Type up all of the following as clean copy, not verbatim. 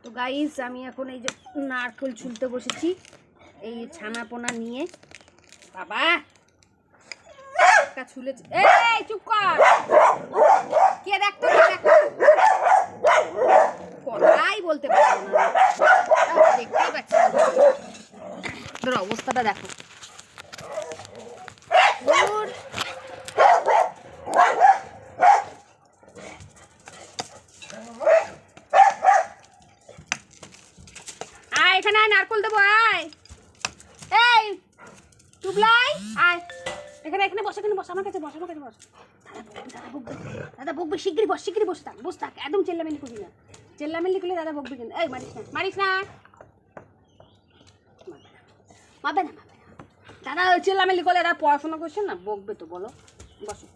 তো গাইস আমি এখন এই যে নারকেল ছুলতে বসেছি এই ছানাপোনা নিয়ে। বাবা একটা ছুলেছে, এই চুপ কর, কে দেখতো কথাই বলতে পারবো না, দেখতেই পাচ্ছি তোর অবস্থাটা দেখো। এখানে আয়, নারকল দেবো, আয়। এই টুবলাই আয়, এখানে এখানে বস, এখানে বস, আমার কাছে বস, আমার কাছে বস। দাদা বকবে, দাদা বকবে, শিগগিরি বস থাক, বস থাক, একদম চেল্লামেল্লি করবি না, চেল্লামেল্লি করলে দাদা বকবে কিন্তু। এই মারিস না, মারিস না, মারবে না, দাদা চেল্লামেল্লি করলে দাদা পড়াশোনা করছে না, বকবে তো। বলো, বসো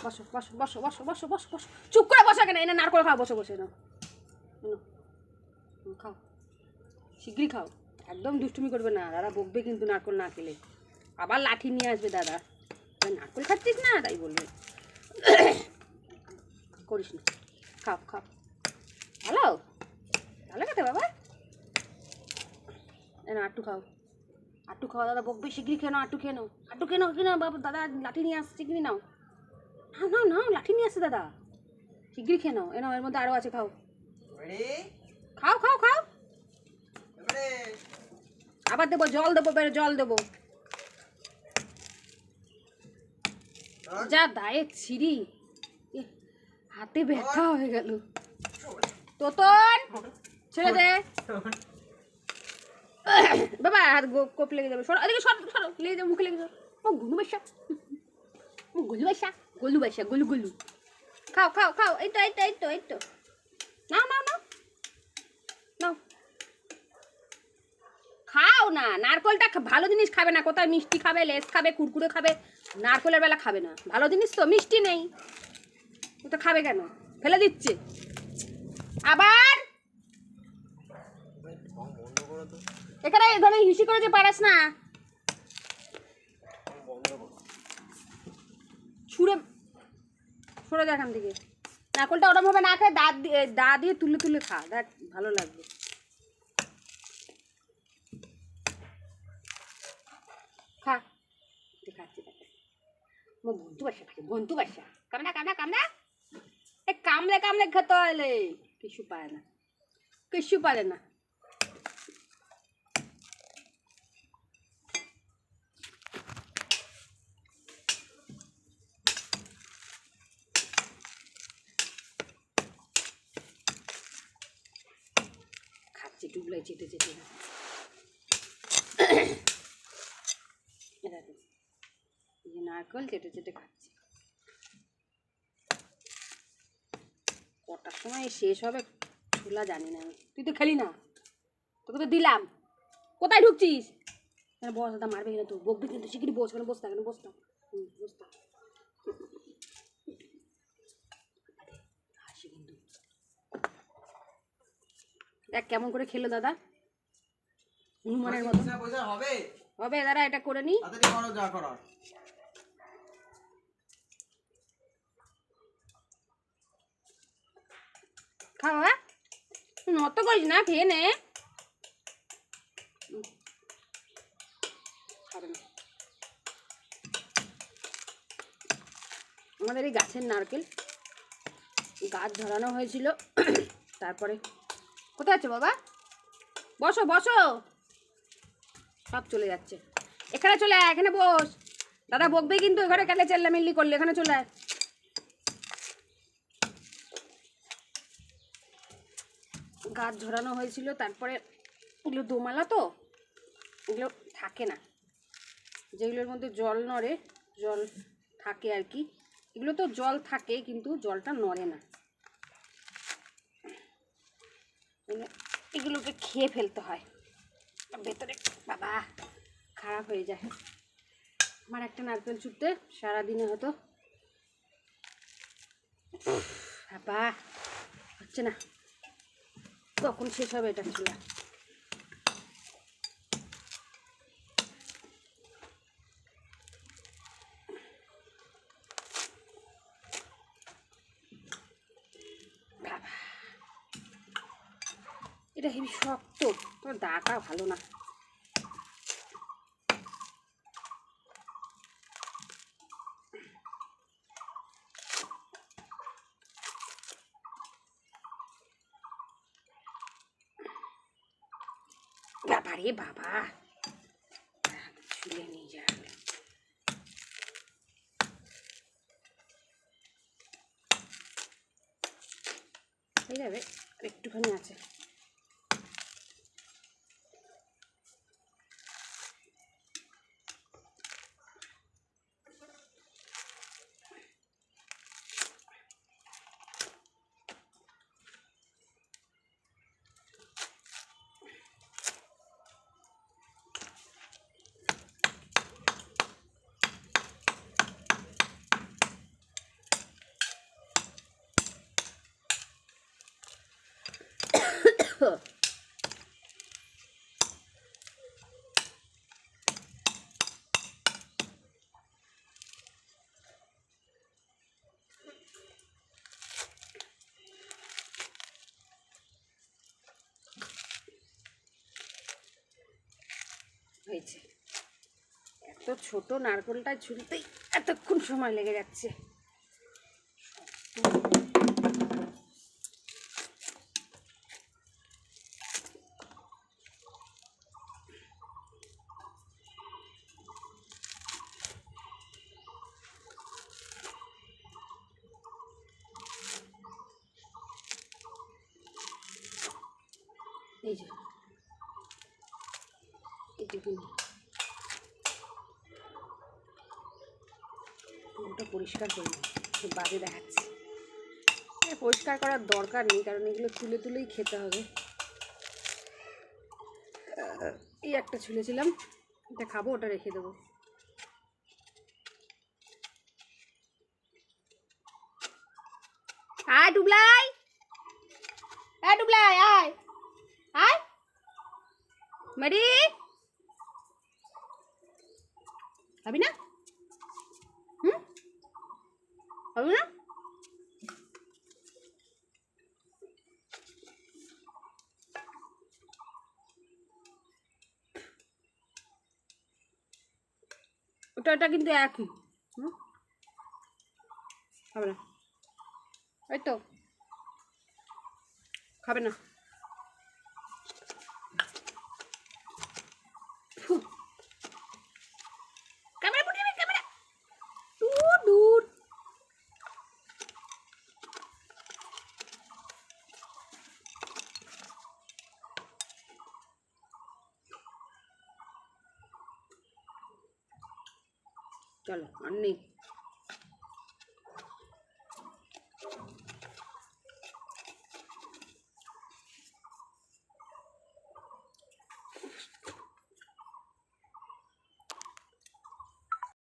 বসো বসো বসো বসো বসো বসো বসো, চুপ করে বসো, কেন এনে নারকল খাও, বসে বসে না, খাও, শিগগিরি খাও, একদম দুষ্টুমি করবে না, দাদা বকবে কিন্তু নারকল না খেলে, আবার লাঠি নিয়ে আসবে দাদা, নারকল খাচ্ছিস না তাই বলবে। করিস না, খাও খাও, ভালো ভালো খেতে বাবা, না আটটু খাও, আটটু খাও, দাদা বকবে, শিগগিরি খেয়ে নাও, আটটু খেয়ে নাও, আটটু খেয়ে নাও, কি না বাবা, দাদা লাঠি নিয়ে আসছে, শিগগিরি নাও, নাও নাও নাও, লাঠি নিয়ে আসছে দাদা, শিগগিরি খেয়ে নাও, এর মধ্যে আরও আছে, খাও খাও খাও খাও, আবার দেবো, জল দেবো, জল দেবো, যা দায়ের ছিঁড়ি, হাতে ব্যথা হয়ে গেল। তোতন ছেড়ে দে বাবা, হাত কোপ লেগে যাবে, সরো এদিকে, সরো সরো, লেগে যাবে, মুখে লেগে যাবে। ও গুলু বাসা, গুলু বাসা, গলু বাসা, গলু গলু, খাও খাও খাও, এই তো এই তো এই তো এই তো, নাও নাও নাও নাও, খাও না, নারকলটা ভালো জিনিস খাবে না, কোথায় মিষ্টি খাবে, লেস খাবে, কুরকুরে খাবে, নারকলের বেলা খাবে না, ভালো জিনিস তো, মিষ্টি নেই তো খাবে কেন, ফেলে দিচ্ছে আবার। এখানে ধরে হিসি করে যে পারাস না, ছুঁড়ে সরে যা এখান থেকে, নারকলটা ওরম ভাবে না খায়, দা দিয়ে তুলে তুলে খা, দেখ ভালো লাগবে। খা, দেখাচ্ছি বন্ধু বাসা খাচ্ছে, বন্ধু বাসা, কামড়া কামড়া কামড়া, এ কামড়ে কামড়ে খেতে হলে কিছু পারে না, কিছু পারে না। খাচ্ছে টুবলাই চেটে চেটে, নারকল চেটে চেটে খাচ্ছে, কটার সময় শেষ হবে ছোলা জানি না আমি, তুই তো খেলি না, তোকে তো দিলাম, কোথায় ঢুকছিস, বস, দাদা মারবে কিনা, তুই বকবি কিন্তু, শিগগিরি বস, কেন বসতা, কেন বসতা, বসতা, হাসি কিন্তু, দেখ কেমন করে খেলো দাদা, হনুমানের মতো হবে হবে, দাদা এটা করে নি, খাওয়া নত করিস না, খেয়ে নে, আমাদের এই গাছের নারকেল গাছ ধরানো হয়েছিল, তারপরে কোথায় আছে বাবা, বসো বসো, সব চলে যাচ্ছে, এখানে চলে আয়, এখানে বস, দাদা বকবে কিন্তু, এখানে কেলে চেল্লামিল্লি করলে, এখানে চলে আয়, গাছ ধরানো হয়েছিল, তারপরে এগুলো দোমালা তো, এগুলো থাকে না, যেগুলোর মধ্যে জল নড়ে, জল থাকে আর কি, এগুলো তো জল থাকে কিন্তু জলটা নড়ে না, এগুলোকে খেয়ে ফেলতে হয়, ভেতরে বাবা খারাপ হয়ে যায়। আমার একটা নারকেল ছুটতে সারাদিনে হতো, বাবা হচ্ছে না, কখন শেষ হবে এটা ছোলা, এটা হেবি শক্ত, তোমার দাটা ভালো না। বাবা রে বাবা, ছুলে নিয়ে যাবে। হয়ে যাবে, আর একটুখানি আছে। হয়েছে। এত ছোট নারকেলটা ছুলতেই এতক্ষণ সময় লেগে যাচ্ছে। এই যে এইটুকুনি পুরোটা পরিষ্কার করে নিই, বাজে দেখাচ্ছে। পরিষ্কার করার দরকার নেই, কারণ এগুলো তুলে তুলেই খেতে হবে। এই একটা ছুলেছিলাম, এটা খাবো, ওটা রেখে দেবো। আয় ডুবলাই, আয় ডুবলাই, আয় আয় মারি, খাবি না? খাবি না? ওটা ওটা কিন্তু একই। খাবে না, এই তো খাবে না। ক্যামেরা পড়ে যাবে, ক্যামেরা দূর দূর। চলো আর নেই।